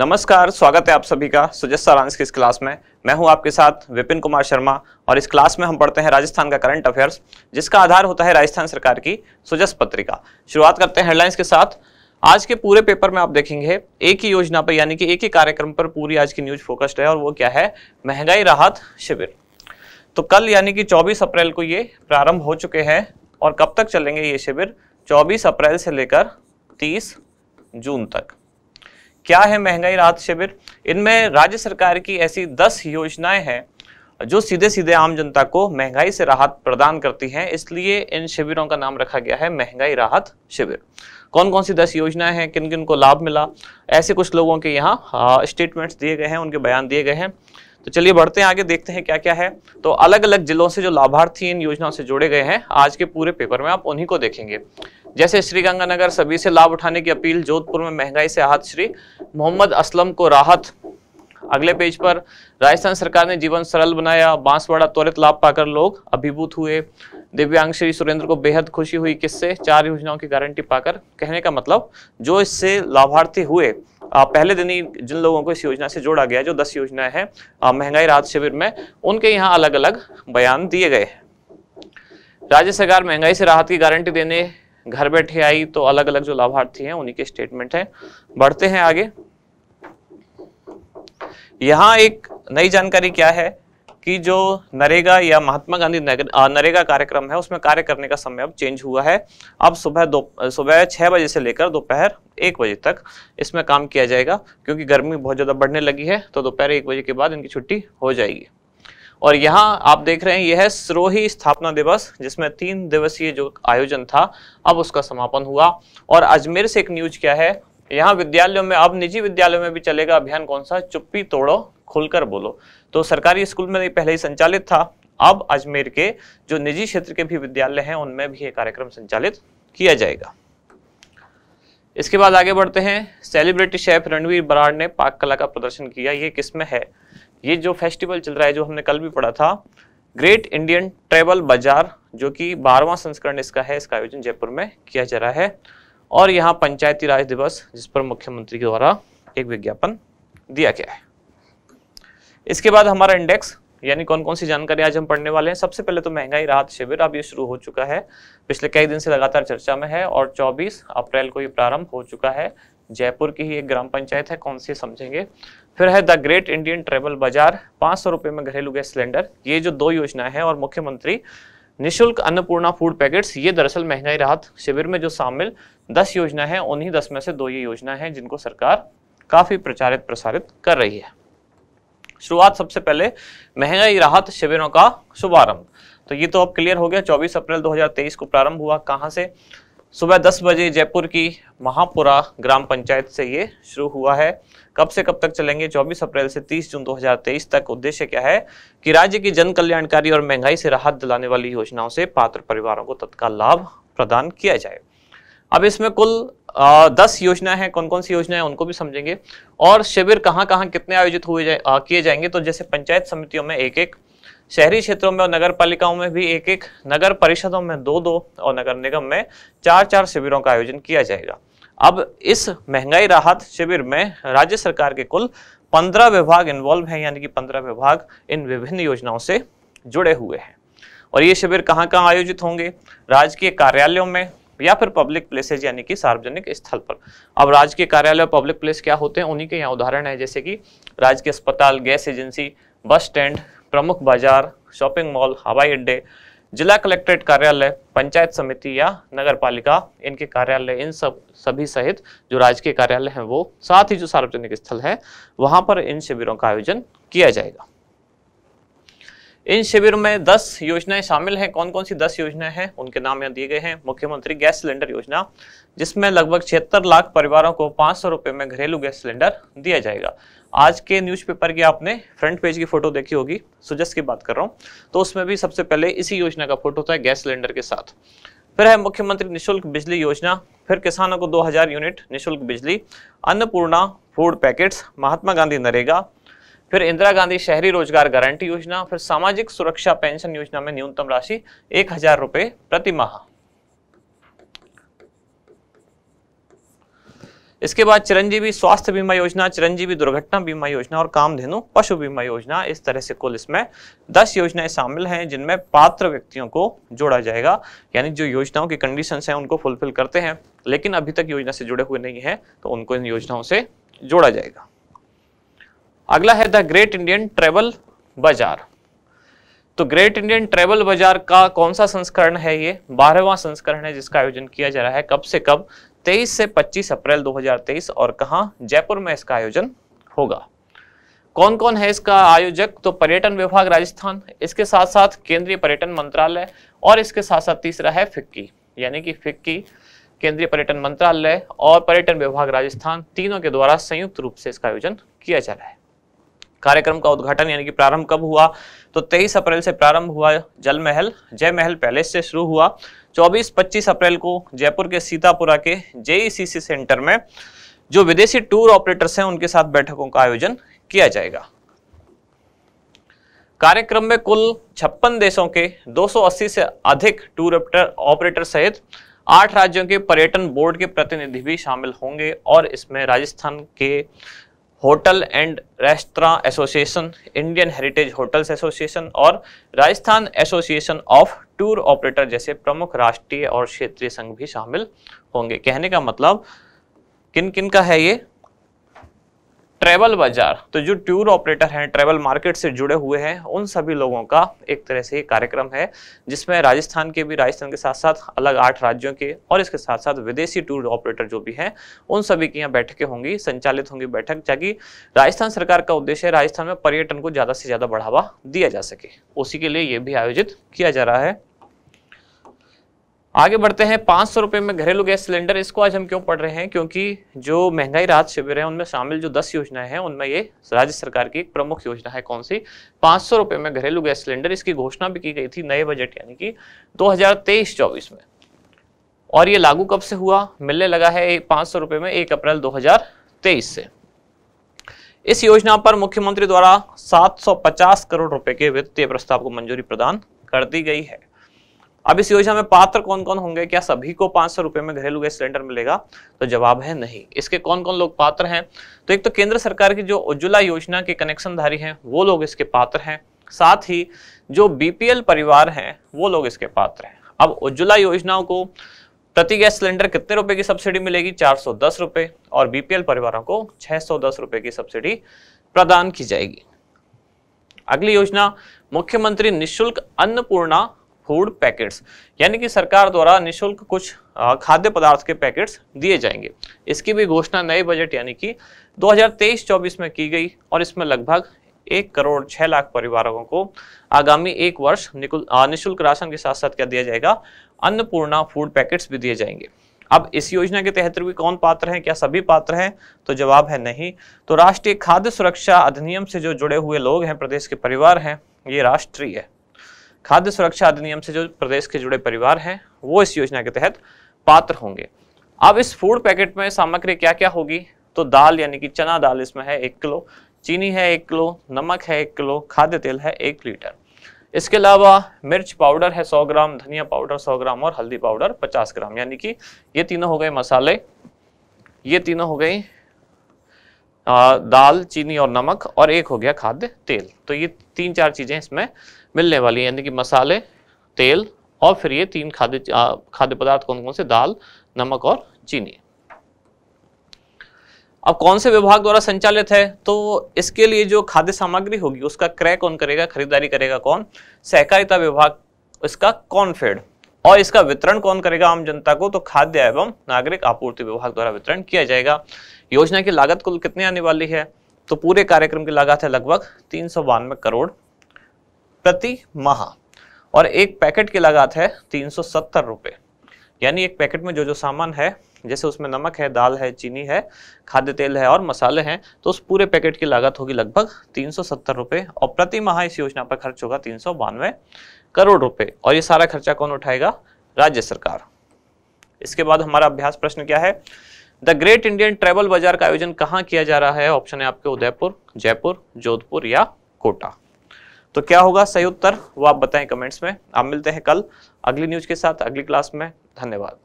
नमस्कार, स्वागत है आप सभी का सुजस सारांश की इस क्लास में। मैं हूं आपके साथ विपिन कुमार शर्मा और इस क्लास में हम पढ़ते हैं राजस्थान का करंट अफेयर्स, जिसका आधार होता है राजस्थान सरकार की सुजस पत्रिका। शुरुआत करते हैं हेडलाइंस के साथ। आज के पूरे पेपर में आप देखेंगे एक ही योजना पर यानी कि एक ही कार्यक्रम पर पूरी आज की न्यूज फोकस्ड है और वो क्या है, महंगाई राहत शिविर। तो कल यानी कि 24 अप्रैल को ये प्रारंभ हो चुके हैं और कब तक चलेंगे ये शिविर? 24 अप्रैल से लेकर 30 जून तक। क्या है महंगाई राहत शिविर? इनमें राज्य सरकार की ऐसी 10 योजनाएं हैं जो सीधे सीधे आम जनता को महंगाई से राहत प्रदान करती हैं, इसलिए इन शिविरों का नाम रखा गया है महंगाई राहत शिविर। कौन कौन सी 10 योजनाएं हैं, किन किन को लाभ मिला, ऐसे कुछ लोगों के यहाँ स्टेटमेंट्स दिए गए हैं, उनके बयान दिए गए हैं। तो चलिए बढ़ते हैं आगे, देखते हैं क्या क्या है। तो अलग अलग जिलों से जो लाभार्थी इन योजनाओं से जोड़े गए हैं, आज के पूरे पेपर में आप उन्हीं को देखेंगे। जैसे श्रीगंगानगर, सभी से लाभ उठाने की अपील। जोधपुर में महंगाई से आहत श्री मोहम्मद असलम को राहत। अगले पेज पर राजस्थान सरकार ने जीवन सरल बनाया, बांसवाड़ा त्वरित लाभ पाकर लोग अभिभूत हुए। दिव्यांग श्री सुरेंद्र को बेहद खुशी हुई, किससे? 4 योजनाओं की गारंटी पाकर। कहने का मतलब जो इससे लाभार्थी हुए, पहले दिन ही जिन लोगों को इस योजना से जोड़ा गया, जो 10 योजनाएं हैं महंगाई राहत शिविर में, उनके यहाँ अलग अलग बयान दिए गए हैं। राज्य सरकार महंगाई से राहत की गारंटी देने घर बैठे आई, तो अलग अलग जो लाभार्थी हैं उन्हीं के स्टेटमेंट हैं। बढ़ते हैं आगे। यहाँ एक नई जानकारी क्या है कि जो नरेगा या महात्मा गांधी नरेगा कार्यक्रम है, उसमें कार्य करने का समय अब चेंज हुआ है। अब सुबह 6 बजे से लेकर दोपहर 1 बजे तक इसमें काम किया जाएगा, क्योंकि गर्मी बहुत ज़्यादा बढ़ने लगी है, तो दोपहर 1 बजे के बाद इनकी छुट्टी हो जाएगी। और यहाँ आप देख रहे हैं, यह है सिरोही स्थापना दिवस, जिसमें 3 दिवसीय जो आयोजन था अब उसका समापन हुआ। और अजमेर से एक न्यूज क्या है, यहाँ विद्यालयों में, अब निजी विद्यालयों में भी चलेगा अभियान, कौन सा? चुप्पी तोड़ो खुलकर बोलो। तो सरकारी स्कूल में पहले ही संचालित था, अब अजमेर के जो निजी क्षेत्र के भी विद्यालय हैं उनमें भी ये कार्यक्रम संचालित किया जाएगा। इसके बाद आगे बढ़ते हैं। सेलिब्रिटी शेफ रणवीर बराड़ ने पाक कला का प्रदर्शन किया। ये किसमें है? ये जो फेस्टिवल चल रहा है, जो हमने कल भी पढ़ा था, ग्रेट इंडियन ट्रेवल बाजार, जो कि 12वां संस्करण इसका है, इसका आयोजन जयपुर में किया जा रहा है। और यहाँ पंचायती राज दिवस, जिस पर मुख्यमंत्री के द्वारा एक विज्ञापन दिया गया है। इसके बाद हमारा इंडेक्स, यानी कौन कौन सी जानकारी आज हम पढ़ने वाले हैं। सबसे पहले तो महंगाई राहत शिविर, अब ये शुरू हो चुका है, पिछले कई दिन से लगातार चर्चा में है और 24 अप्रैल को ये प्रारंभ हो चुका है। जयपुर की ही एक ग्राम पंचायत है, कौन सी समझेंगे। फिर है द ग्रेट इंडियन ट्रेवल बाजार, 500 रुपये में घरेलू गैस सिलेंडर। ये जो 2 योजनाएं हैं, और मुख्यमंत्री निःशुल्क अन्नपूर्णा फूड पैकेट्स, ये दरअसल महंगाई राहत शिविर में जो शामिल 10 योजना है, उन्हीं 10 में से 2 ये योजना है जिनको सरकार काफी प्रचारित प्रसारित कर रही है। शुरुआत सबसे पहले महंगाई राहत शिविरों का शुभारंभ। तो ये तो अब क्लियर हो गया, 24 अप्रैल 2023 को प्रारंभ हुआ। कहाँ से? सुबह 10 बजे जयपुर की महापुरा ग्राम पंचायत से ये शुरू हुआ है। कब से कब तक चलेंगे? 24 अप्रैल से 30 जून 2023 तक। उद्देश्य क्या है कि राज्य की जन कल्याणकारी और महंगाई से राहत दिलाने वाली योजनाओं से पात्र परिवारों को तत्काल लाभ प्रदान किया जाए। अब इसमें कुल 10 योजना है। कौन कौन सी योजना है उनको भी समझेंगे। और शिविर कहाँ कहाँ कितने आयोजित किए जाएंगे? तो जैसे पंचायत समितियों में 1-1, शहरी क्षेत्रों में और नगर पालिकाओं में भी 1-1, नगर परिषदों में 2-2 और नगर निगम में 4-4 शिविरों का आयोजन किया जाएगा। अब इस महंगाई राहत शिविर में राज्य सरकार के कुल 15 विभाग इन्वॉल्व हैं, यानी कि 15 विभाग इन विभिन्न योजनाओं से जुड़े हुए हैं। और ये शिविर कहाँ कहाँ आयोजित होंगे? राजकीय कार्यालयों में या फिर पब्लिक प्लेसेज, यानी कि सार्वजनिक स्थल पर। अब राजकीय कार्यालय और पब्लिक प्लेस क्या होते हैं, उन्हीं के यहाँ उदाहरण है, जैसे कि राजकीय अस्पताल, गैस एजेंसी, बस स्टैंड, प्रमुख बाजार, शॉपिंग मॉल, हवाई अड्डे, जिला कलेक्ट्रेट कार्यालय, पंचायत समिति या नगर पालिका, इनके कार्यालय, इन सभी सहित जो राजकीय कार्यालय हैं वो, साथ ही जो सार्वजनिक स्थल है वहां पर इन शिविरों का आयोजन किया जाएगा। इन शिविर में 10 योजनाएं शामिल हैं। कौन कौन सी 10 योजनाएं हैं उनके नाम यहाँ दिए गए हैं। मुख्यमंत्री गैस सिलेंडर योजना, जिसमें लगभग 76 लाख परिवारों को 500 रुपये में घरेलू गैस सिलेंडर दिया जाएगा। आज के न्यूज़पेपर की आपने फ्रंट पेज की फोटो देखी होगी, सुजस की बात कर रहा हूँ, तो उसमें भी सबसे पहले इसी योजना का फोटो था गैस सिलेंडर के साथ। फिर है मुख्यमंत्री निःशुल्क बिजली योजना, फिर किसानों को 2000 यूनिट निःशुल्क बिजली, अन्नपूर्णा फूड पैकेट्स, महात्मा गांधी नरेगा, फिर इंदिरा गांधी शहरी रोजगार गारंटी योजना, फिर सामाजिक सुरक्षा पेंशन योजना में न्यूनतम राशि 1000 रुपये प्रति माह। इसके बाद चिरंजीवी स्वास्थ्य बीमा योजना, चिरंजीवी दुर्घटना बीमा योजना और कामधेनु पशु बीमा योजना। इस तरह से कुल इसमें 10 योजनाएं शामिल हैं जिनमें पात्र व्यक्तियों को जोड़ा जाएगा, यानी जो योजनाओं की कंडीशंस हैं उनको फुलफिल करते हैं लेकिन अभी तक योजना से जुड़े हुए नहीं हैं तो उनको इन योजनाओं से जोड़ा जाएगा। अगला है द ग्रेट इंडियन ट्रैवल बाजार। तो ग्रेट इंडियन ट्रैवल बाजार का कौन सा संस्करण है? ये 12वां संस्करण है जिसका आयोजन किया जा रहा है। कब से कब? 23 से 25 अप्रैल 2023। और कहां? जयपुर में इसका आयोजन होगा। कौन कौन है इसका आयोजक? तो पर्यटन विभाग राजस्थान, इसके साथ साथ केंद्रीय पर्यटन मंत्रालय और इसके साथ साथ तीसरा है फिक्की, यानी कि फिक्की, केंद्रीय पर्यटन मंत्रालय और पर्यटन विभाग राजस्थान, तीनों के द्वारा संयुक्त रूप से इसका आयोजन किया जा रहा है। कार्यक्रम का उद्घाटन यानी कि प्रारंभ कब हुआ? तो 23 अप्रैल से प्रारंभ हुआ। जय महल पैलेस से शुरू हुआ। 24-25 अप्रैल को जयपुर के सीतापुरा के जेईसीसी सेंटर में जो विदेशी टूर ऑपरेटर्स हैं उनके साथ बैठकों का आयोजन किया जाएगा। कार्यक्रम में कुल 56 देशों के 280 से अधिक टूर ऑपरेटर सहित 8 राज्यों के पर्यटन बोर्ड के प्रतिनिधि भी शामिल होंगे और इसमें राजस्थान के hotel and restaurant association, Indian heritage hotels association और Rajasthan association of tour operator जैसे प्रमुख राष्ट्रीय और क्षेत्रीय संघ भी शामिल होंगे। कहने का मतलब किन किन का है ये? ट्रैवल बाजार, तो जो टूर ऑपरेटर हैं, ट्रैवल मार्केट से जुड़े हुए हैं, उन सभी लोगों का एक तरह से ये कार्यक्रम है जिसमें राजस्थान के साथ साथ अलग 8 राज्यों के और इसके साथ साथ विदेशी टूर ऑपरेटर जो भी हैं उन सभी की यहाँ बैठकें होंगी, संचालित होंगी बैठक, ताकि राजस्थान सरकार का उद्देश्य है राजस्थान में पर्यटन को ज्यादा से ज्यादा बढ़ावा दिया जा सके, उसी के लिए ये भी आयोजित किया जा रहा है। आगे बढ़ते हैं। 500 रुपए में घरेलू गैस सिलेंडर, इसको आज हम क्यों पढ़ रहे हैं? क्योंकि जो महंगाई राहत शिविर है उनमें शामिल जो 10 योजनाएं हैं उनमें ये राज्य सरकार की एक प्रमुख योजना है। कौन सी? 500 रुपए में घरेलू गैस सिलेंडर। इसकी घोषणा भी की गई थी नए बजट यानी कि 2023-24 में, और ये लागू कब से हुआ? मिलने लगा है 500 रुपए में 1 अप्रैल 2023 से। इस योजना पर मुख्यमंत्री द्वारा 750 करोड़ रुपए के वित्तीय प्रस्ताव को मंजूरी प्रदान कर दी गई है। अब इस योजना में पात्र कौन कौन होंगे? क्या सभी को 500 रुपए में घरेलू गैस सिलेंडर मिलेगा? तो जवाब है नहीं। इसके कौन कौन लोग पात्र हैं? तो एक तो केंद्र सरकार की जो उज्ज्वला योजना के कनेक्शनधारी हैं वो लोग इसके पात्र हैं, साथ ही जो बीपीएल परिवार हैं वो लोग इसके पात्र हैं। अब उज्ज्वला योजनाओं को प्रति गैस सिलेंडर कितने रुपए की सब्सिडी मिलेगी? 410 रुपए, और बीपीएल परिवारों को 610 रुपए की सब्सिडी प्रदान की जाएगी। अगली योजना मुख्यमंत्री निःशुल्क अन्नपूर्णा फूड पैकेट्स, यानी कि सरकार द्वारा निःशुल्क कुछ खाद्य पदार्थ के पैकेट्स दिए जाएंगे। इसकी भी घोषणा नए बजट यानी कि 2023-24 में की गई और इसमें लगभग 1 करोड़ 6 लाख परिवारों को आगामी 1 वर्ष निःशुल्क राशन के साथ साथ क्या दिया जाएगा? अन्नपूर्णा फूड पैकेट्स भी दिए जाएंगे। अब इस योजना के तहत भी कौन पात्र हैं? क्या सभी पात्र हैं? तो जवाब है नहीं। तो राष्ट्रीय खाद्य सुरक्षा अधिनियम से जो जुड़े हुए लोग हैं, प्रदेश के परिवार हैं, ये राष्ट्रीय है खाद्य सुरक्षा अधिनियम से जो प्रदेश के जुड़े परिवार हैं वो इस योजना के तहत पात्र होंगे। अब इस फूड पैकेट में सामग्री क्या क्या होगी? तो दाल यानी कि चना दाल इसमें है 1 किलो, चीनी है 1 किलो, नमक है 1 किलो, खाद्य तेल है 1 लीटर। इसके अलावा मिर्च पाउडर है 100 ग्राम, धनिया पाउडर 100 ग्राम और हल्दी पाउडर 50 ग्राम, यानी कि ये तीनों हो गए मसाले, ये तीनों हो गई दाल, चीनी और नमक, और एक हो गया खाद्य तेल। तो ये 3-4 चीजें इसमें मिलने वाली, यानी कि मसाले, तेल और फिर ये 3 खाद्य पदार्थ कौन कौन से? दाल, नमक और चीनी। अब कौन से विभाग द्वारा संचालित है? तो इसके लिए जो खाद्य सामग्री होगी उसका क्रय कौन करेगा? खरीदारी करेगा कौन? सहकारिता विभाग, इसका कॉनफेड। और इसका वितरण कौन करेगा आम जनता को? तो खाद्य एवं नागरिक आपूर्ति विभाग द्वारा वितरण किया जाएगा। योजना की लागत कुल कितनी आने वाली है? तो पूरे कार्यक्रम की लागत है लगभग 392 करोड़ प्रति माह, और एक पैकेट की लागत है 370 रुपए। यानी एक पैकेट में जो जो सामान है, जैसे उसमें नमक है, दाल है, चीनी है, खाद्य तेल है और मसाले हैं, तो उस पूरे पैकेट की लागत होगी लगभग 370 रुपए, और प्रति माह इस योजना पर खर्च होगा 392 करोड़ रुपए। और ये सारा खर्चा कौन उठाएगा? राज्य सरकार। इसके बाद हमारा अभ्यास प्रश्न क्या है? द ग्रेट इंडियन ट्रैवल बाजार का आयोजन कहाँ किया जा रहा है? ऑप्शन है आपके उदयपुर, जयपुर, जोधपुर या कोटा। तो क्या होगा सही उत्तर वो आप बताएं कमेंट्स में। आप मिलते हैं कल अगली न्यूज के साथ अगली क्लास में। धन्यवाद।